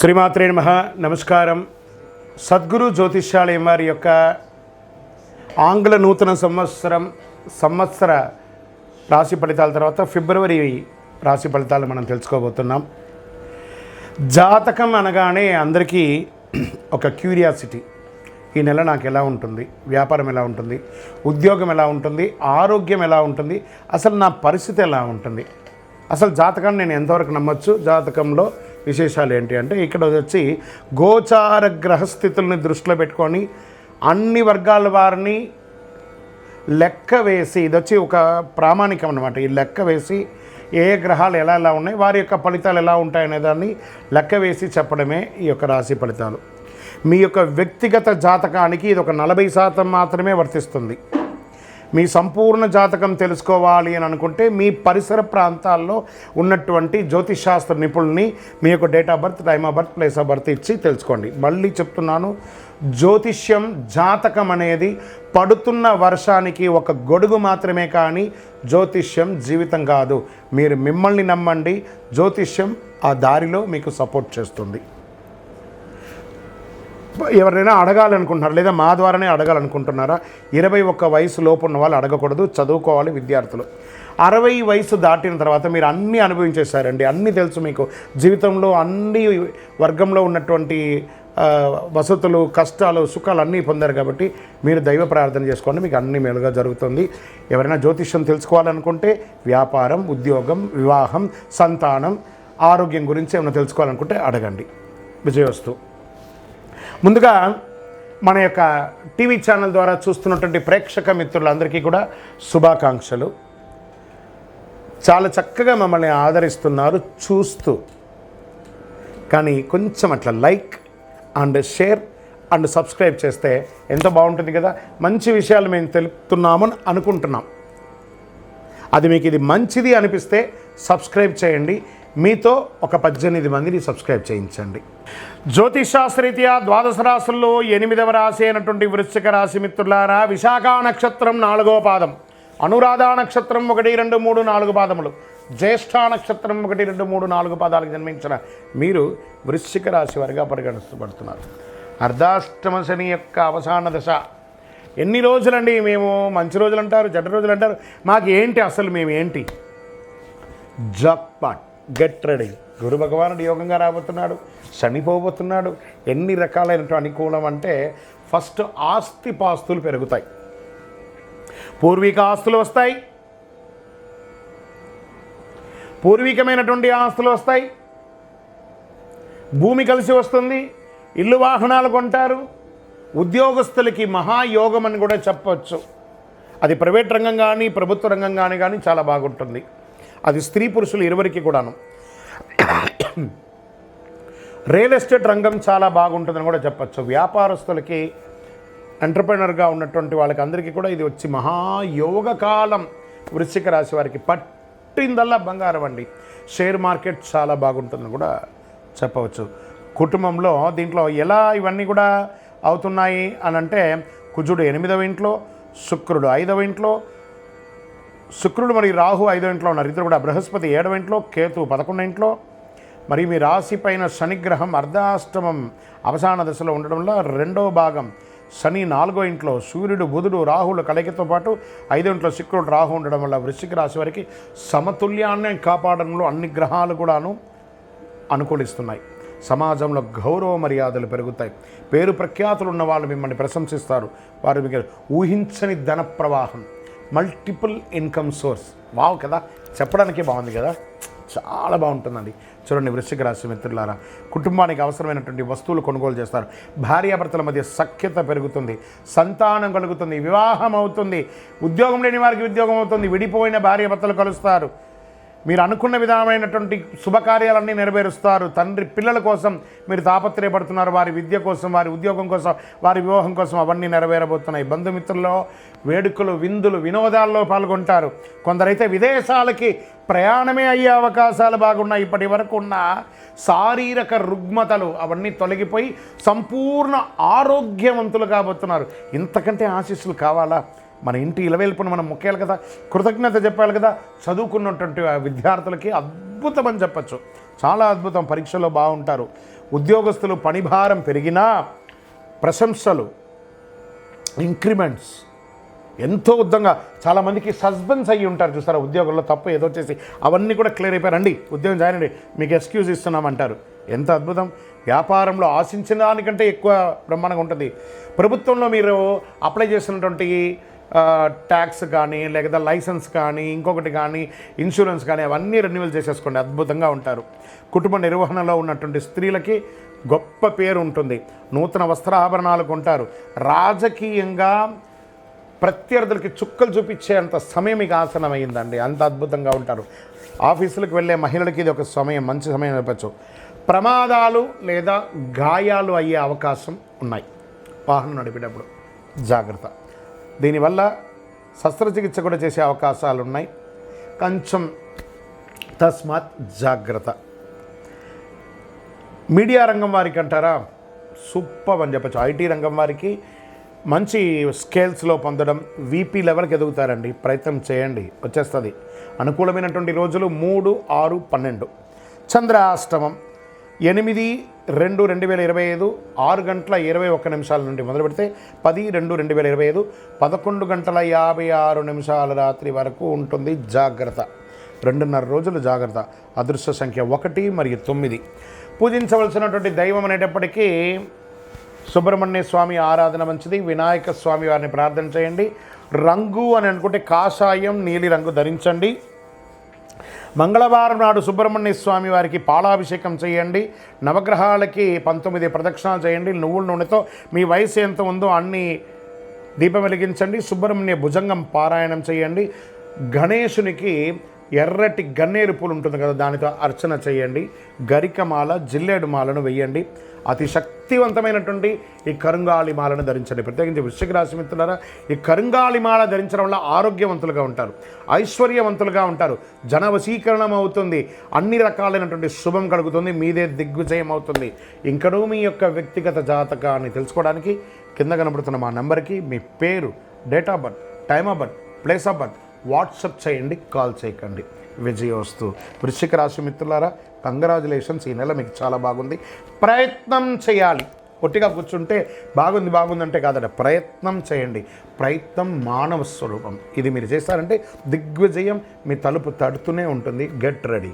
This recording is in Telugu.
శ్రీమాత్రే నమః. నమస్కారం. సద్గురు జ్యోతిష్యాలయం వారి యొక్క ఆంగ్ల నూతన సంవత్సర రాశి ఫలితాల తర్వాత ఫిబ్రవరి రాశి ఫలితాలు మనం తెలుసుకోబోతున్నాం. జాతకం అనగానే అందరికీ ఒక క్యూరియాసిటీ, ఈ నెల నాకు ఎలా ఉంటుంది, వ్యాపారం ఎలా ఉంటుంది, ఉద్యోగం ఎలా ఉంటుంది, ఆరోగ్యం ఎలా ఉంటుంది, అసలు నా పరిస్థితి ఎలా ఉంటుంది, అసలు జాతకాన్ని నేను ఎంతవరకు నమ్మొచ్చు, జాతకంలో విశేషాలు ఏంటి అంటే ఇక్కడ వచ్చి గోచార గ్రహస్థితుల్ని దృష్టిలో పెట్టుకొని అన్ని వర్గాల వారిని లెక్క వేసి, ఇది వచ్చి ఒక ప్రామాణికం అన్నమాట. ఈ లెక్క వేసి ఏ గ్రహాలు ఎలా ఎలా ఉన్నాయి, వారి యొక్క ఫలితాలు ఎలా ఉంటాయనే దాన్ని లెక్క వేసి చెప్పడమే ఈ యొక్క రాశి ఫలితాలు. మీ యొక్క వ్యక్తిగత జాతకానికి ఇది ఒక 40% మాత్రమే వర్తిస్తుంది. మీ సంపూర్ణ జాతకం తెలుసుకోవాలి అని అనుకుంటే మీ పరిసర ప్రాంతాల్లో ఉన్నటువంటి జ్యోతిషాస్త్ర నిపుణుల్ని మీ యొక్క date of birth, time of birth, place of birth ఇచ్చి తెలుసుకోండి. మళ్ళీ చెప్తున్నాను, జ్యోతిష్యం, జాతకం అనేది పడుతున్న వర్షానికి ఒక గొడుగు మాత్రమే, కానీ జ్యోతిష్యం జీవితం కాదు. మీరు మిమ్మల్ని నమ్మండి, జ్యోతిష్యం ఆ దారిలో మీకు సపోర్ట్ చేస్తుంది. ఎవరైనా అడగాలనుకుంటున్నారా, లేదా మా ద్వారానే అడగాలనుకుంటున్నారా? 21 వయసు లోపు ఉన్న వాళ్ళు అడగకూడదు, చదువుకోవాలి విద్యార్థులు. 60 వయసు దాటిన తర్వాత మీరు అన్నీ అనుభవించేశారండి, అన్నీ తెలుసు మీకు. జీవితంలో అన్ని వర్గంలో ఉన్నటువంటి వసతులు, కష్టాలు, సుఖాలు అన్నీ పొందారు కాబట్టి మీరు దైవ ప్రార్థన చేసుకోండి, మీకు అన్ని మేలుగా జరుగుతుంది. ఎవరైనా జ్యోతిష్యం తెలుసుకోవాలనుకుంటే వ్యాపారం, ఉద్యోగం, వివాహం, సంతానం, ఆరోగ్యం గురించి ఏమైనా తెలుసుకోవాలనుకుంటే అడగండి. విజయవస్తు. ముందుగా మన యొక్క టీవీ ఛానల్ ద్వారా చూస్తున్నటువంటి ప్రేక్షక మిత్రులందరికీ కూడా శుభాకాంక్షలు. చాలా చక్కగా మమ్మల్ని ఆదరిస్తున్నారు చూస్తూ, కానీ కొంచెం అట్లా like and share and subscribe చేస్తే ఎంతో బాగుంటుంది కదా. మంచి విషయాలు మేము తెలుపుతున్నామని అనుకుంటున్నాం. అది మీకు ఇది మంచిది అనిపిస్తే సబ్స్క్రైబ్ చేయండి. మీతో ఒక 18 మందిని సబ్స్క్రైబ్ చేయించండి. జ్యోతిషాస్త్రరీత్యా ద్వాదశ రాశుల్లో 8వ రాశి అయినటువంటి వృశ్చిక రాశి మిత్రులారా, విశాఖ నక్షత్రం 4వ పాదం, అనురాధ నక్షత్రం 1, 2, 3, 4 పాదములు, జ్యేష్ఠ నక్షత్రం 1, 2, 3, 4 పాదాలకు జన్మించిన మీరు వృశ్చిక రాశి వారిగా పరిగణించబడుతున్నారు. అర్ధాష్టమ శని యొక్క అవసాన దశ. ఎన్ని రోజులండి? మేము మంచి రోజులు అంటారు, చెడ్డ రోజులు అంటారు, మాకు ఏంటి అసలు, మేము ఏంటి? Jackpot, get ready. గురు భగవానుడు యోగంగా రాబోతున్నాడు, శనిపోబోతున్నాడు. ఎన్ని రకాలైనటువంటి అనుకూలం అంటే, ఫస్ట్ ఆస్తిపాస్తులు పెరుగుతాయి, పూర్వీక ఆస్తులు వస్తాయి, పూర్వీకమైనటువంటి ఆస్తులు వస్తాయి, భూమి కలిసి వస్తుంది, ఇల్లు వాహనాలు కొంటారు. ఉద్యోగస్తులకి మహాయోగం అని కూడా చెప్పవచ్చు. అది ప్రైవేట్ రంగం కానీ ప్రభుత్వ రంగం కానీ చాలా బాగుంటుంది. అది స్త్రీ పురుషులు ఇరువురికి కూడాను. రియల్ ఎస్టేట్ రంగం చాలా బాగుంటుందని కూడా చెప్పచ్చు. వ్యాపారస్తులకి, ఎంటర్ప్రెనర్గా ఉన్నటువంటి వాళ్ళకి అందరికీ కూడా ఇది వచ్చి మహాయోగ కాలం. వృశ్చిక రాశి వారికి పట్టిందల్లా బంగారం అండి. షేర్ మార్కెట్ చాలా బాగుంటుందని కూడా చెప్పవచ్చు. కుటుంబంలో దీంట్లో ఎలా ఇవన్నీ కూడా అవుతున్నాయి అని అంటే, కుజుడు 8వ ఇంట్లో, శుక్రుడు 5వ ఇంట్లో, శుక్రుడు మరియు రాహు 5వ ఇంట్లో ఉన్నారు. ఇద్దరు కూడా. బృహస్పతి 7వ ఇంట్లో, కేతు 11వ ఇంట్లో. మరి మీ రాశి పైన శనిగ్రహం అర్ధాష్టమం అవసాన దశలో ఉండడం వల్ల 2వ భాగం శని 4వ ఇంట్లో, సూర్యుడు, బుధుడు, రాహుల కలయికతో పాటు 5వ ఇంట్లో శుక్రుడు, రాహు ఉండడం వల్ల వృశ్చిక రాశి వారికి సమతుల్యాన్ని కాపాడడంలో అన్ని గ్రహాలు కూడాను అనుకూలిస్తున్నాయి. సమాజంలో గౌరవ మర్యాదలు పెరుగుతాయి. పేరు ప్రఖ్యాతులు ఉన్న వాళ్ళు మిమ్మల్ని ప్రశంసిస్తారు. వారు మీకు ఊహించని ధన ప్రవాహం, మల్టిపుల్ ఇన్కమ్ సోర్స్. వావ్ కదా, చెప్పడానికి బాగుంది కదా, చాలా బాగుంటుందండి. చూడండి వృశ్చిక రాశి మిత్రులారా, కుటుంబానికి అవసరమైనటువంటి వస్తువులు కొనుగోలు చేస్తారు. భార్యాభర్తల మధ్య సఖ్యత పెరుగుతుంది, సంతానం కలుగుతుంది, వివాహం అవుతుంది. ఉద్యోగం లేని వారికి ఉద్యోగం అవుతుంది. విడిపోయిన భార్యాభర్తలు కలుస్తారు. మీరు అనుకున్న విధమైనటువంటి శుభకార్యాలన్నీ నెరవేరుస్తారు. తండ్రి పిల్లల కోసం మీరు తాపత్రయపడుతున్నారు, వారి విద్య కోసం, వారి ఉద్యోగం కోసం, వారి వివాహం కోసం, అవన్నీ నెరవేరబోతున్నాయి. బంధుమిత్రుల్లో వేడుకలు, విందులు, వినోదాల్లో పాల్గొంటారు. కొందరైతే విదేశాలకి ప్రయాణమే అయ్యే అవకాశాలు బాగున్నాయి. ఇప్పటి వరకు ఉన్న శారీరక రుగ్మతలు అవన్నీ తొలగిపోయి సంపూర్ణ ఆరోగ్యవంతులు కాబోతున్నారు. ఇంతకంటే ఆశీస్సులు కావాలా? మన ఇంటి ఇలవేల్పును మనం మొక్కేయాలి కదా, కృతజ్ఞత చెప్పాలి కదా. చదువుకున్నటువంటి విద్యార్థులకి అద్భుతం అని చెప్పచ్చు, చాలా అద్భుతం. పరీక్షలో బాగుంటారు. ఉద్యోగస్తులు పనిభారం పెరిగినా ప్రశంసలు, ఇంక్రిమెంట్స్ ఎంతో ఉద్దంగా చాలామందికి సస్పెన్స్ అయ్యి ఉంటారు చూస్తారా ఉద్యోగంలో, తప్పు ఏదో చేసి అవన్నీ కూడా క్లియర్ అయిపోయారండి, ఉద్యోగం జాయిన్ అండి, మీకు ఎక్స్క్యూజ్ ఇస్తున్నామంటారు. ఎంత అద్భుతం! వ్యాపారంలో ఆశించిన దానికంటే ఎక్కువ బ్రహ్మాండంగా ఉంటుంది. ప్రభుత్వంలో మీరు అప్లై చేసినటువంటి ట్యాక్స్ కానీ, లేదా లైసెన్స్ కానీ, ఇంకొకటి కానీ, ఇన్సూరెన్స్ కానీ అవన్నీ రెన్యువల్ చేసేసుకోండి, అద్భుతంగా ఉంటారు. కుటుంబ నిర్వహణలో ఉన్నటువంటి స్త్రీలకి గొప్ప పేరు ఉంటుంది. నూతన వస్త్రాభరణాలు కొంటారు. రాజకీయంగా ప్రత్యర్థులకి చుక్కలు చూపించేంత సమయం మీకు ఆసనమైందండి, అంత అద్భుతంగా ఉంటారు. ఆఫీసులకు వెళ్ళే మహిళలకి ఇది ఒక సమయం, మంచి సమయం చెప్పచ్చు. ప్రమాదాలు లేదా గాయాలు అయ్యే అవకాశం ఉన్నాయి వాహనం నడిపేటప్పుడు, జాగ్రత్త. దీనివల్ల శస్త్రచికిత్స కూడా చేసే అవకాశాలు ఉన్నాయి, కొంచెం తస్మాత్ జాగ్రత్త. మీడియా రంగం వారికి అంటారా, సూపర్ అని చెప్పచ్చు. ఐటీ రంగం వారికి మంచి స్కేల్స్లో పొందడం, వీపీ లెవెల్కి ఎదుగుతారండి, ప్రయత్నం చేయండి, వచ్చేస్తుంది. అనుకూలమైనటువంటి రోజులు 3, 6, 12. చంద్రాష్టమం 8/2/2025 6:21 నుండి మొదలు పెడితే 10/2/2025 11:56 రాత్రి వరకు ఉంటుంది. జాగ్రత్త, 2.5 రోజులు జాగ్రత్త. అదృష్ట సంఖ్య 1 మరియు 9. పూజించవలసినటువంటి దైవం అనేటప్పటికీ సుబ్రహ్మణ్య స్వామి ఆరాధన మంచిది. వినాయక స్వామి వారిని ప్రార్థన చేయండి. రంగు అని అనుకుంటే కాషాయం, నీలి రంగు ధరించండి. మంగళవారం నాడు సుబ్రహ్మణ్య స్వామి వారికి పాలాభిషేకం చేయండి. నవగ్రహాలకి 19 ప్రదక్షిణాలు చేయండి. నువ్వుల నూనెతో మీ వయసు ఎంత ఉందో అన్ని దీపం వెలిగించండి. సుబ్రహ్మణ్య భుజంగం పారాయణం చేయండి. గణేశునికి ఎర్రటి గన్నేరు పూలు ఉంటుంది కదా, దానితో అర్చన చేయండి. గరికమాల, జిల్లేడు మాలను వెయ్యండి. అతి శక్తివంతమైనటువంటి ఈ కరుంగాళి మాలను ధరించండి. ప్రత్యేకించి వృశ్చిక రాశి మిత్రులారా, ఈ కరుంగాళి మాల ధరించడం వల్ల ఆరోగ్యవంతులుగా ఉంటారు, ఐశ్వర్యవంతులుగా ఉంటారు, జనవశీకరణం అవుతుంది, అన్ని రకాలైనటువంటి శుభం కలుగుతుంది, మీదే దిగ్విజయం అవుతుంది. ఇంకనూ మీ యొక్క వ్యక్తిగత జాతకాన్ని తెలుసుకోవడానికి కింద కనబడుతున్న మా నెంబర్కి మీ పేరు, date of birth, time of birth, place of birth WhatsApp చేయండి, కాల్ చేయకండి. విజయోస్తు. వృశ్చిక రాశి మిత్రులారా, కంగ్రాచులేషన్స్, ఈ నెల మీకు చాలా బాగుంది. ప్రయత్నం చేయాలి, ఒట్టిగా కూర్చుంటే బాగుంది అంటే కాదట, ప్రయత్నం చేయండి. ప్రయత్నం మానవ స్వరూపం. ఇది మీరు చేస్తారంటే దిగ్విజయం మీ తలుపు తడుతూనే ఉంటుంది. Get ready.